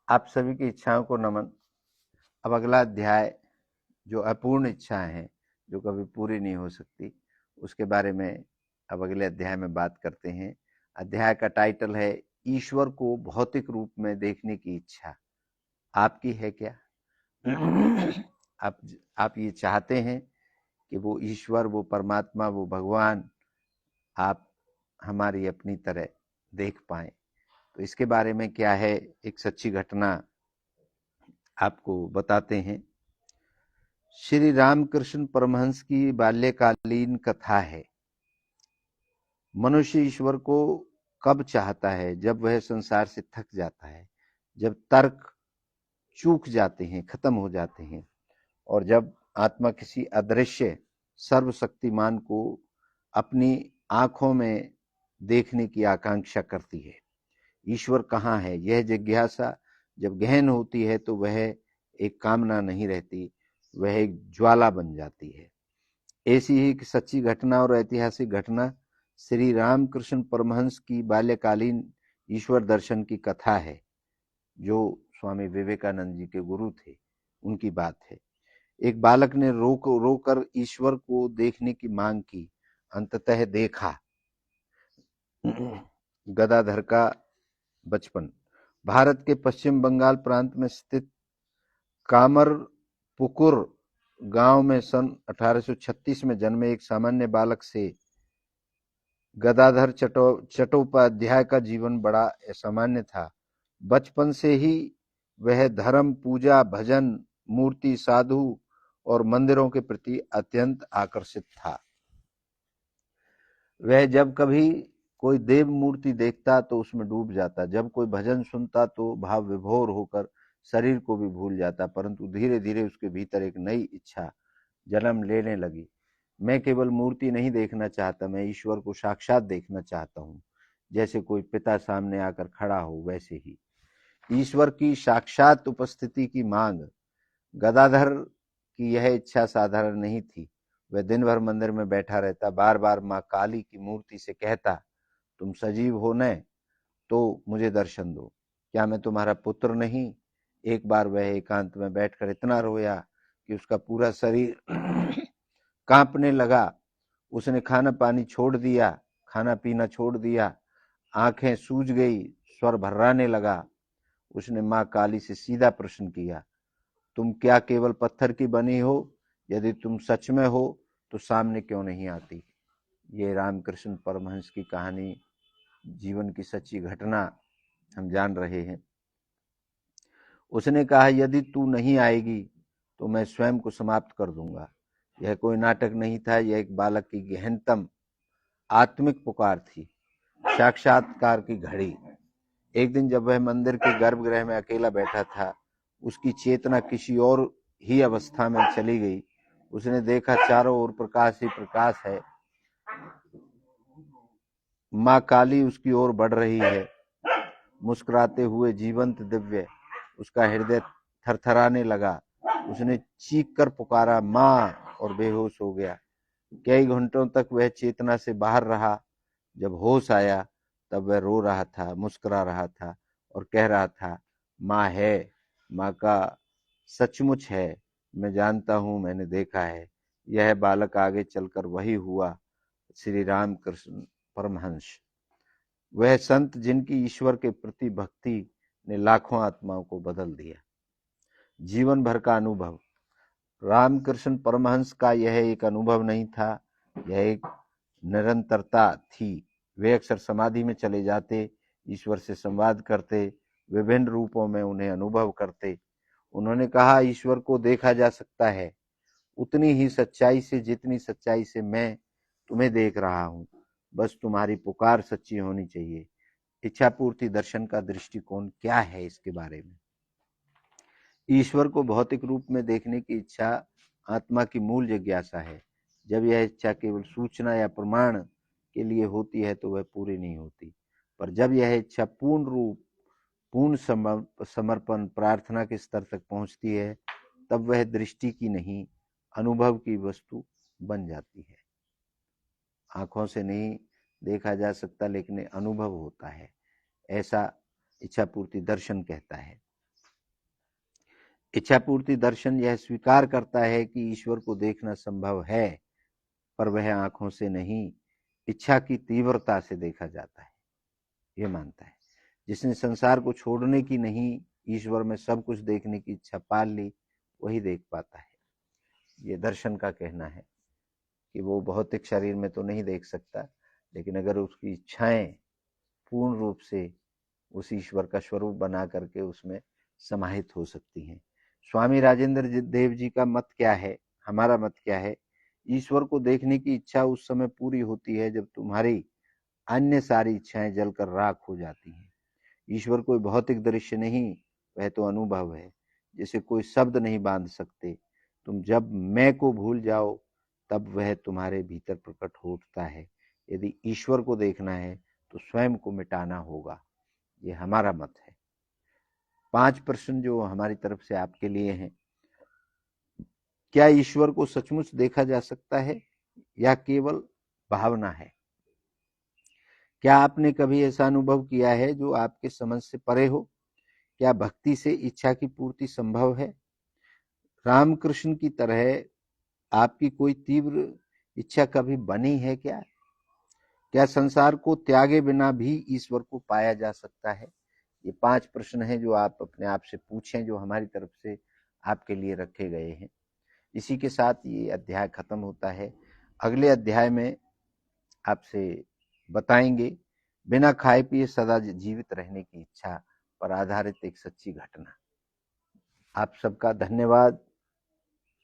आप सभी की इच्छाओं को नमन। अब अगला अध्याय जो अपूर्ण इच्छाएं हैं, जो कभी पूरी नहीं हो सकती, उसके बारे में अब अगले अध्याय में बात करते हैं। अध्याय का टाइटल है ईश्वर को भौतिक रूप में देखने की इच्छा। आपकी है क्या? आप आप ये चाहते हैं कि वो ईश्वर, वो परमात्मा, वो भगवान आप हमारी अपनी तरह देख पाएं? तो इसके बारे में क्या है, एक सच्ची घटना आपको बताते हैं। श्री रामकृष्ण परमहंस की बाल्यकालीन कथा है। मनुष्य ईश्वर को कब चाहता है? जब वह संसार से थक जाता है, जब तर्क चूक जाते हैं, खत्म हो जाते हैं, और जब आत्मा किसी अदृश्य सर्वशक्तिमान को अपनी आंखों में देखने की आकांक्षा करती है। ईश्वर कहाँ है, यह जिज्ञासा जब गहन होती है तो वह एक कामना नहीं रहती, वह एक ज्वाला बन जाती है। ऐसी ही एक सच्ची घटना और ऐतिहासिक घटना श्री रामकृष्ण परमहंस की बाल्यकालीन ईश्वर दर्शन की कथा है, जो स्वामी विवेकानंद जी के गुरु थे, उनकी बात है। एक बालक ने रोकर ईश्वर को देखने की मांग की, अंततः देखा। गदाधर का बचपन। भारत के पश्चिम बंगाल प्रांत में स्थित कामरपुकुर गांव में सन 1836 में जन्मे एक सामान्य बालक से गदाधर चट्टोपाध्याय का जीवन बड़ा असामान्य था। बचपन से ही वह धर्म, पूजा, भजन, मूर्ति, साधु और मंदिरों के प्रति अत्यंत आकर्षित था। वह जब कभी कोई देव मूर्ति देखता तो उसमें डूब जाता, जब कोई भजन सुनता तो भाव विभोर होकर शरीर को भी भूल जाता। परंतु धीरे धीरे उसके भीतर एक नई इच्छा जन्म लेने लगी। मैं केवल मूर्ति नहीं देखना चाहता, मैं ईश्वर को साक्षात देखना चाहता हूँ। जैसे कोई पिता सामने आकर खड़ा हो, वैसे ही ईश्वर की साक्षात उपस्थिति की मांग। गदाधर की यह इच्छा साधारण नहीं थी। वह दिन भर मंदिर में बैठा रहता, बार बार माँ काली की मूर्ति से कहता, तुम सजीव हो न, तो मुझे दर्शन दो, क्या मैं तुम्हारा पुत्र नहीं? एक बार वह एकांत में बैठकर इतना रोया कि उसका पूरा शरीर कांपने लगा। उसने खाना पानी छोड़ दिया, खाना पीना छोड़ दिया, आंखें सूज गई, स्वर भर्राने लगा। उसने माँ काली से सीधा प्रश्न किया, तुम क्या केवल पत्थर की बनी हो? यदि तुम सच में हो तो सामने क्यों नहीं आती? ये रामकृष्ण परमहंस की कहानी, जीवन की सच्ची घटना हम जान रहे हैं। उसने कहा, यदि तू नहीं आएगी तो मैं स्वयं को समाप्त कर दूंगा। यह कोई नाटक नहीं था, यह एक बालक की गहनतम आत्मिक पुकार थी, साक्षात्कार की घड़ी। एक दिन जब वह मंदिर के गर्भगृह में अकेला बैठा था, उसकी चेतना किसी और ही अवस्था में चली गई। उसने देखा चारों ओर प्रकाश ही प्रकाश है। माँ काली उसकी ओर बढ़ रही है, मुस्कुराते हुए, जीवंत, दिव्य। उसका हृदय थरथराने लगा। उसने चीख कर पुकारा, माँ, और बेहोश हो गया। कई घंटों तक वह चेतना से बाहर रहा। जब होश आया तब वह रो रहा था, मुस्कुरा रहा था और कह रहा था, माँ है, माँ का सचमुच है, मैं जानता हूँ, मैंने देखा है। यह बालक आगे चलकर वही हुआ, श्री रामकृष्ण परमहंस, वह संत जिनकी ईश्वर के प्रति भक्ति ने लाखों आत्माओं को बदल दिया। जीवन भर का अनुभव। रामकृष्ण परमहंस का यह एक अनुभव नहीं था, यह एक निरंतरता थी। वे अक्सर समाधि में चले जाते, ईश्वर से संवाद करते, विभिन्न रूपों में उन्हें अनुभव करते। उन्होंने कहा, ईश्वर को देखा जा सकता है उतनी ही सच्चाई से जितनी सच्चाई से मैं तुम्हें देख रहा हूँ। बस तुम्हारी पुकार सच्ची होनी चाहिए। इच्छा पूर्ति दर्शन का दृष्टिकोण क्या है इसके बारे में? ईश्वर को भौतिक रूप में देखने की इच्छा आत्मा की मूल जिज्ञासा है। जब यह इच्छा केवल सूचना या प्रमाण के लिए होती है तो वह पूरी नहीं होती, पर जब यह इच्छा पूर्ण रूप, पूर्ण समर्पण, प्रार्थना के स्तर तक पहुंचती है, तब वह दृष्टि की नहीं, अनुभव की वस्तु बन जाती है। आंखों से नहीं देखा जा सकता, लेकिन अनुभव होता है, ऐसा इच्छा पूर्ति दर्शन कहता है। इच्छा पूर्ति दर्शन यह स्वीकार करता है कि ईश्वर को देखना संभव है, पर वह आंखों से नहीं, इच्छा की तीव्रता से देखा जाता है, ये मानता है। जिसने संसार को छोड़ने की नहीं, ईश्वर में सब कुछ देखने की इच्छा पाल ली, वही देख पाता है। ये दर्शन का कहना है कि वो भौतिक शरीर में तो नहीं देख सकता, लेकिन अगर उसकी इच्छाएं पूर्ण रूप से उस ईश्वर का स्वरूप बना करके उसमें समाहित हो सकती हैं। स्वामी राजेंद्र देव जी का मत क्या है, हमारा मत क्या है? ईश्वर को देखने की इच्छा उस समय पूरी होती है जब तुम्हारी अन्य सारी इच्छाएं जलकर राख हो जाती हैं। ईश्वर कोई भौतिक दृश्य नहीं, वह तो अनुभव है, जिसे कोई शब्द नहीं बांध सकते। तुम जब मैं को भूल जाओ, तब वह तुम्हारे भीतर प्रकट हो उठता है। यदि ईश्वर को देखना है तो स्वयं को मिटाना होगा, ये हमारा मत है। 5 प्रश्न जो हमारी तरफ से आपके लिए हैं। क्या ईश्वर को सचमुच देखा जा सकता है या केवल भावना है? क्या आपने कभी ऐसा अनुभव किया है जो आपके समझ से परे हो? क्या भक्ति से इच्छा की पूर्ति संभव है? रामकृष्ण की तरह आपकी कोई तीव्र इच्छा कभी बनी है क्या? क्या संसार को त्यागे बिना भी ईश्वर को पाया जा सकता है? ये 5 प्रश्न हैं जो आप अपने आप से पूछें, जो हमारी तरफ से आपके लिए रखे गए हैं। इसी के साथ ये अध्याय खत्म होता है। अगले अध्याय में आपसे बताएंगे बिना खाए पिए सदा जीवित रहने की इच्छा पर आधारित एक सच्ची घटना। आप सबका धन्यवाद।